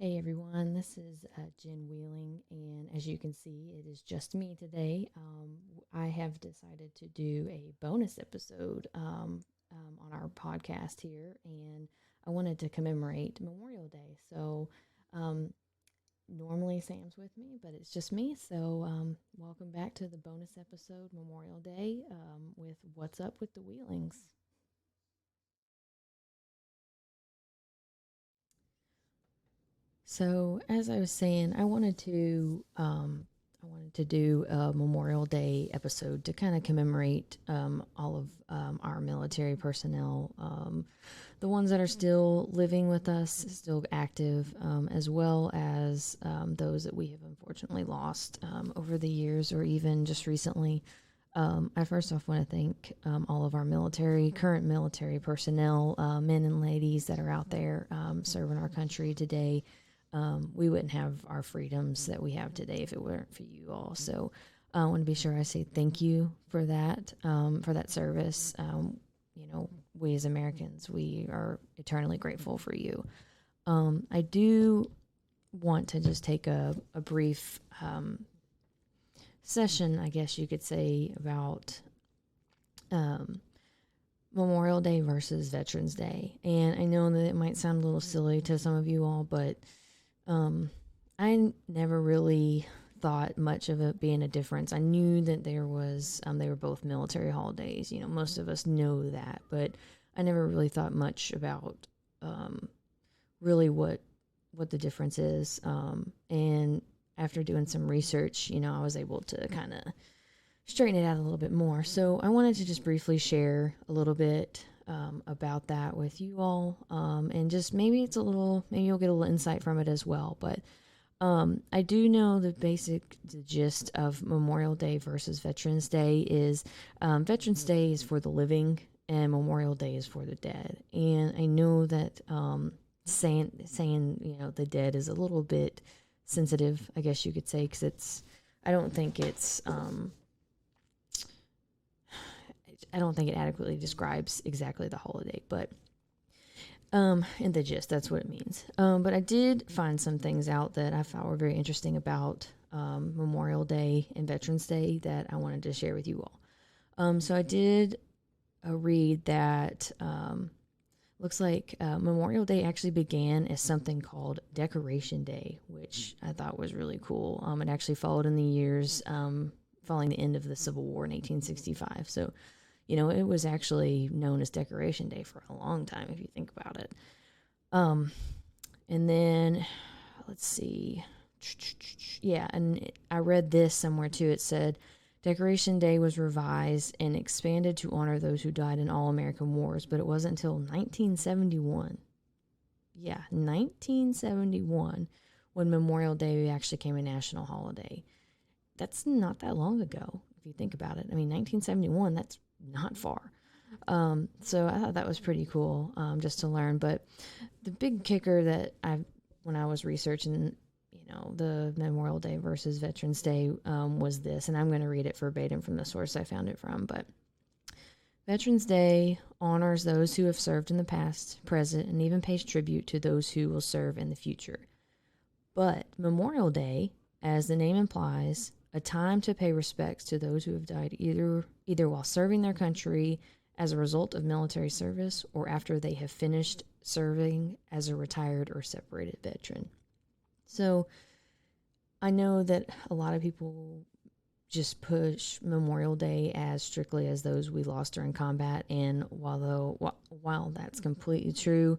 Hey everyone, this is Jen Wheeling, and as you can see, it is just me today. I have decided to do a bonus episode on our podcast here, and I wanted to commemorate Memorial Day. So, um, normally Sam's with me, but it's just me. So, welcome back to the bonus episode, Memorial Day, with What's Up with the Wheelings. So, as I was saying, I wanted to do a Memorial Day episode to kind of commemorate all of our military personnel, the ones that are still living with us, still active, as well as those that we have unfortunately lost over the years or even just recently. I first off want to thank all of our current military personnel, men and ladies that are out there serving our country today. We wouldn't have our freedoms that we have today if it weren't for you all. So I want to be sure I say thank you for that service. We as Americans, we are eternally grateful for you. I do want to just take a brief session, I guess you could say, about um, Memorial Day versus Veterans Day. And I know that it might sound a little silly to some of you all, but um, I never really thought much of it being a difference. I knew that they were both military holidays. You know, most of us know that, but I never really thought much about um, really what the difference is. And after doing some research, I was able to kind of straighten it out a little bit more. So I wanted to just briefly share a little bit about that with you all, and just maybe you'll get a little insight from it as well. But I do know the gist of Memorial Day versus Veterans Day is Veterans Day is for the living and Memorial Day is for the dead. And I know that saying the dead is a little bit sensitive, I guess you could say, because I don't think it's I don't think it adequately describes exactly the holiday, but in the gist, that's what it means. But I did find some things out that I found were very interesting about Memorial Day and Veterans Day that I wanted to share with you all. So I did read that looks like Memorial Day actually began as something called Decoration Day, which I thought was really cool. It actually followed in the years following the end of the Civil War in 1865. So it was actually known as Decoration Day for a long time, if you think about it. Um, and then, let's see. Yeah, and I read this somewhere too. It said Decoration Day was revised and expanded to honor those who died in all American wars, but it wasn't until 1971. Yeah, 1971 when Memorial Day actually became a national holiday. That's not that long ago, if you think about it. I mean, 1971, that's not far. So I thought that was pretty cool, just to learn. But the big kicker when I was researching, the Memorial Day versus Veterans Day, was this, and I'm going to read it verbatim from the source I found it from. But Veterans Day honors those who have served in the past, present, and even pays tribute to those who will serve in the future. But Memorial Day, as the name implies, a time to pay respects to those who have died either while serving their country as a result of military service or after they have finished serving as a retired or separated veteran. So I know that a lot of people just push Memorial Day as strictly as those we lost during combat, and while that's completely true,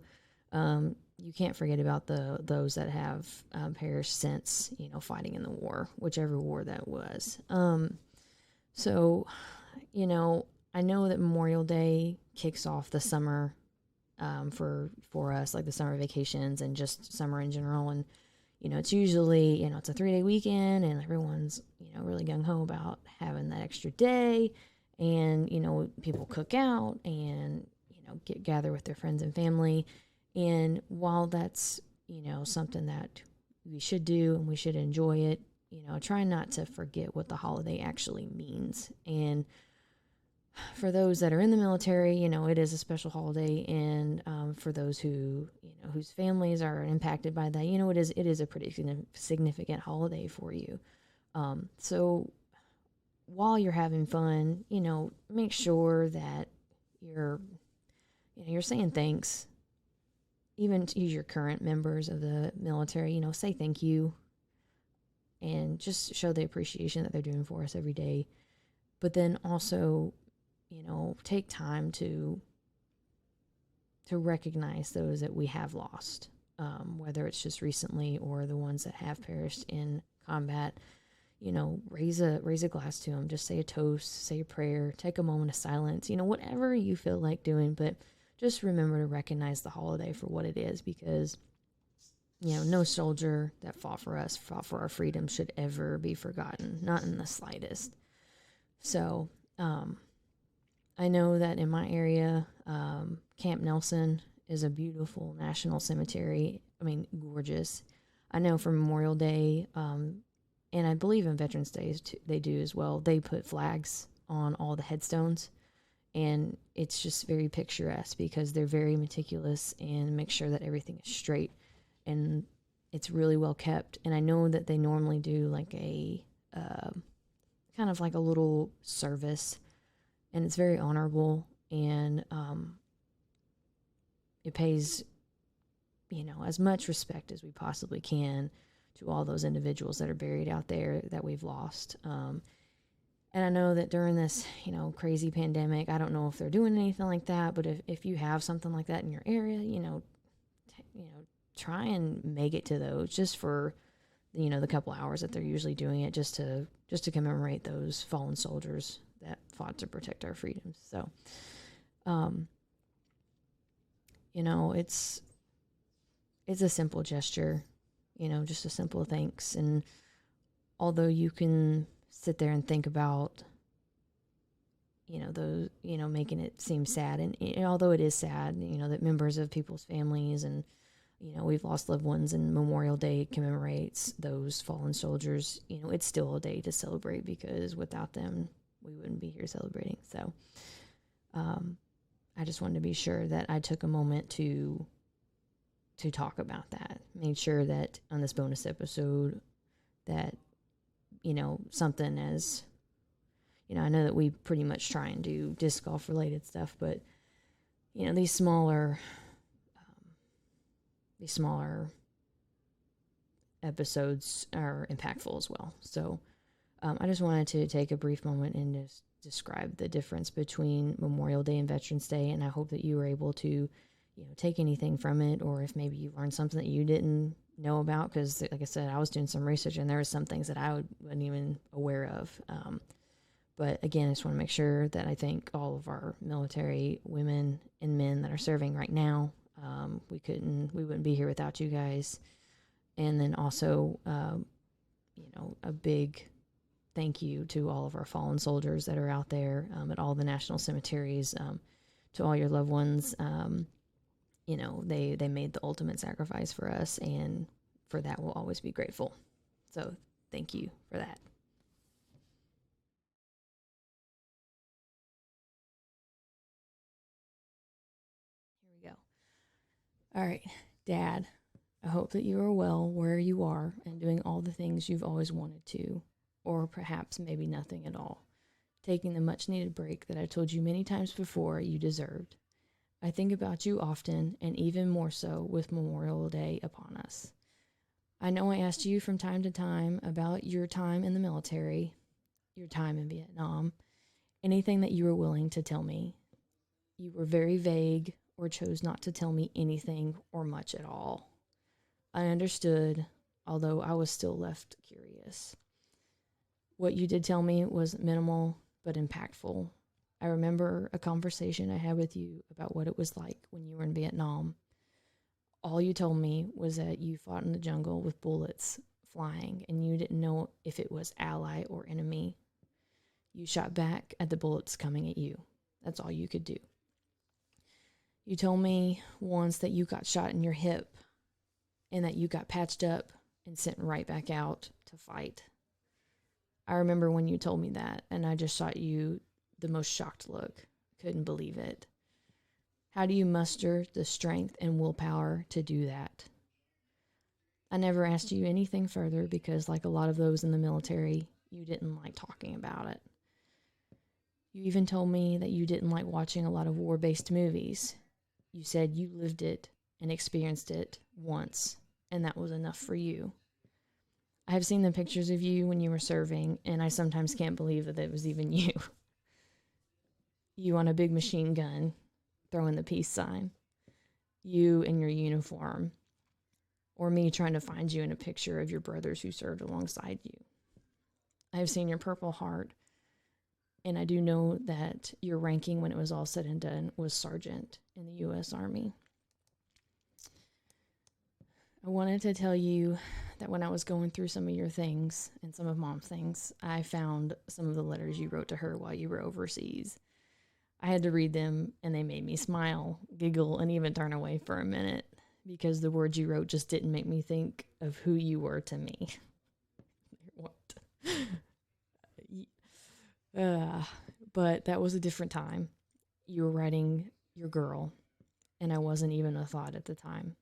you can't forget about those that have perished since fighting in the war, whichever war that was. So I know that Memorial Day kicks off the summer for us, like the summer vacations and just summer in general. And it's usually it's a 3-day weekend, and everyone's really gung ho about having that extra day, and people cook out and gather with their friends and family. And while that's something that we should do and we should enjoy it, try not to forget what the holiday actually means. And for those that are in the military, it is a special holiday, and for those who, whose families are impacted by that, it is a pretty significant holiday for you. So while you're having fun, make sure that you're, you're saying thanks, even to your current members of the military. Say thank you, and just show the appreciation that they're doing for us every day. But then also, take time to recognize those that we have lost, whether it's just recently or the ones that have perished in combat. Raise a glass to them. Just say a toast, say a prayer, take a moment of silence. Whatever you feel like doing, but just remember to recognize the holiday for what it is, because no soldier that fought for us, fought for our freedom, should ever be forgotten, not in the slightest. So, I know that in my area, Camp Nelson is a beautiful national cemetery. I mean, gorgeous. I know for Memorial Day, and I believe in Veterans Day they do as well, they put flags on all the headstones. And it's just very picturesque because they're very meticulous and make sure that everything is straight. And it's really well kept. And I know that they normally do like a kind of like a little service, and it's very honorable, and it pays as much respect as we possibly can to all those individuals that are buried out there that we've lost. And I know that during this crazy pandemic, I don't know if they're doing anything like that, but if you have something like that in your area, try and make it to those, just for the couple hours that they're usually doing it, just to commemorate those fallen soldiers that fought to protect our freedoms. So, it's a simple gesture, just a simple thanks. And although you can sit there and think about, those, making it seem sad, and although it is sad, that members of people's families and, we've lost loved ones, and Memorial Day commemorates those fallen soldiers, it's still a day to celebrate, because without them, we wouldn't be here celebrating. So, I just wanted to be sure that I took a moment to talk about that. Made sure that on this bonus episode that, something as, I know that we pretty much try and do disc golf related stuff, but, these smaller episodes are impactful as well. So I just wanted to take a brief moment and just describe the difference between Memorial Day and Veterans Day, and I hope that you were able to, take anything from it, or if maybe you learned something that you didn't know about, because like I said, I was doing some research and there were some things that I wasn't even aware of. But again, I just want to make sure that I thank all of our military women and men that are serving right now. We wouldn't be here without you guys. And then also, a big thank you to all of our fallen soldiers that are out there, at all the national cemeteries, to all your loved ones. They made the ultimate sacrifice for us, and for that we'll always be grateful. So thank you for that. Here we go. All right, Dad, I hope that you are well where you are and doing all the things you've always wanted to, or perhaps maybe nothing at all. Taking the much needed break that I told you many times before you deserved. I think about you often, and even more so with Memorial Day upon us. I know I asked you from time to time about your time in the military, your time in Vietnam, anything that you were willing to tell me. You were very vague or chose not to tell me anything or much at all. I understood, although I was still left curious. What you did tell me was minimal but impactful. I remember a conversation I had with you about what it was like when you were in Vietnam. All you told me was that you fought in the jungle with bullets flying, and you didn't know if it was ally or enemy. You shot back at the bullets coming at you. That's all you could do. You told me once that you got shot in your hip and that you got patched up and sent right back out to fight. I remember when you told me that, and I just shot you the most shocked look. Couldn't believe it. How do you muster the strength and willpower to do that? I never asked you anything further because, like a lot of those in the military, you didn't like talking about it. You even told me that you didn't like watching a lot of war-based movies. You said you lived it and experienced it once, and that was enough for you. I have seen the pictures of you when you were serving, and I sometimes can't believe that it was even you. You on a big machine gun, throwing the peace sign. You in your uniform. Or me trying to find you in a picture of your brothers who served alongside you. I have seen your Purple Heart, and I do know that your ranking when it was all said and done was sergeant in the U.S. Army. I wanted to tell you that when I was going through some of your things and some of Mom's things, I found some of the letters you wrote to her while you were overseas. I had to read them, and they made me smile, giggle, and even turn away for a minute because the words you wrote just didn't make me think of who you were to me. What? But that was a different time. You were writing your girl, and I wasn't even a thought at the time.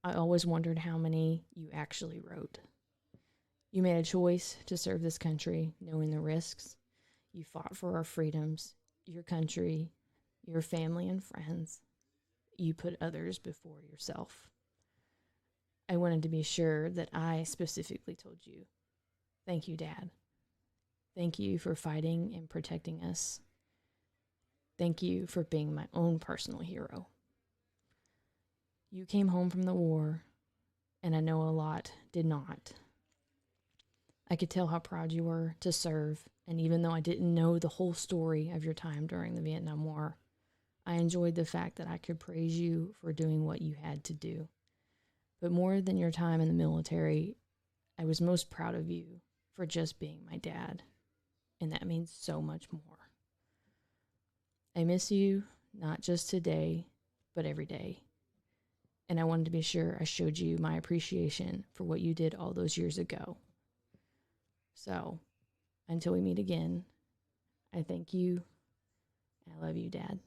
I always wondered how many you actually wrote. You made a choice to serve this country, knowing the risks. You fought for our freedoms, your country, your family and friends. You put others before yourself. I wanted to be sure that I specifically told you, thank you, Dad. Thank you for fighting and protecting us. Thank you for being my own personal hero. You came home from the war, and I know a lot did not. I could tell how proud you were to serve, and even though I didn't know the whole story of your time during the Vietnam War, I enjoyed the fact that I could praise you for doing what you had to do. But more than your time in the military, I was most proud of you for just being my dad, and that means so much more. I miss you, not just today, but every day. And I wanted to be sure I showed you my appreciation for what you did all those years ago. So, until we meet again, I thank you. I love you, Dad.